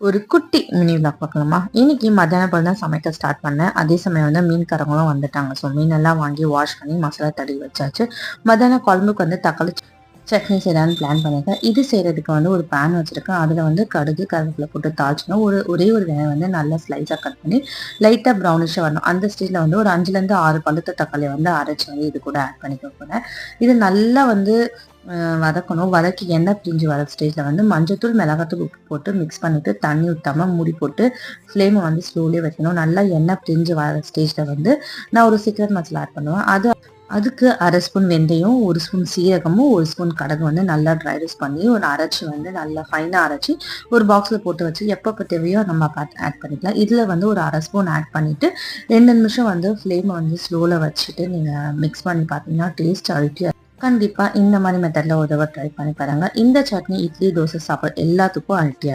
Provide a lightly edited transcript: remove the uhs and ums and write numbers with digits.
ஒரு குட்டி mini vlog பார்க்கலாமா? இன்னைக்கு மத்தியானம் போல தான் சமைக்க ஸ்டார்ட் பண்ணேன். அதே சமயம் வந்து மீன்காரங்களும் வந்துட்டாங்க. ஸோ மீனெல்லாம் வாங்கி வாஷ் பண்ணி மசாலா தடவி வச்சாச்சு. மத்தியானம் குழம்புக்கு வந்து தக்காளி சட்னி செய்யலான்னு பிளான் பண்ணியிருக்கேன். இது செய்யறதுக்கு வந்து ஒரு பேன் வச்சிருக்கேன். அதில் வந்து கடுகு கருவேப்பிலை போட்டு தாளிச்சணும். ஒரே ஒரு வெங்காயம் வந்து நல்லா ஸ்லைஸாக கட் பண்ணி லைட்டாக ப்ரௌனிஷாக வரணும். அந்த ஸ்டேஜில் வந்து ஒரு 5லேருந்து 6 பழுத்த தக்காளி வந்து அரைச்சி வந்து இது கூட ஆட் பண்ணிக்க போகிறேன். இது நல்லா வந்து வதக்கணும். வதக்கி எண்ணெய் பிரிஞ்சு வர ஸ்டேஜில் வந்து மஞ்சத்தூள் மிளகாத்தூள் உப்பு போட்டு மிக்ஸ் பண்ணிவிட்டு தண்ணி ஊற்றாமல் மூடி போட்டு ஃப்ளேமை வந்து ஸ்லோலியே வைக்கணும். நல்லா எண்ணெய் பிரிஞ்சு வர ஸ்டேஜில் வந்து நான் ஒரு சீக்ரெட் மசாலா ஆட் பண்ணுவேன். அதுக்கு 1/2 ஸ்பூன் வெந்தயம், 1 ஸ்பூன் சீரகமும், 1 ஸ்பூன் கடுகு வந்து நல்லா ட்ரை ரோஸ்ட் பண்ணி ஒரு அரைச்சி வந்து நல்லா ஃபைனாக அரைச்சி ஒரு பாக்ஸில் போட்டு வச்சு எப்போ தேவையோ நம்ம ஆட் பண்ணிக்கலாம். இதில் வந்து ஒரு 1/2 ஸ்பூன் ஆட் பண்ணிவிட்டு 2 நிமிஷம் வந்து ஃப்ளேமை வந்து ஸ்லோவில் வச்சுட்டு நீங்கள் மிக்ஸ் பண்ணி பார்த்தீங்கன்னா டேஸ்ட் அழுத்தி கண்டிப்பா இந்த மாதிரி மெத்தட்ல ஒரு தடவை ட்ரை பண்ணி பாருங்க. இந்த சட்னி இட்லி, தோசை சாப்பாடு எல்லாத்துக்கும் அல்ட்டியா இருக்கும்.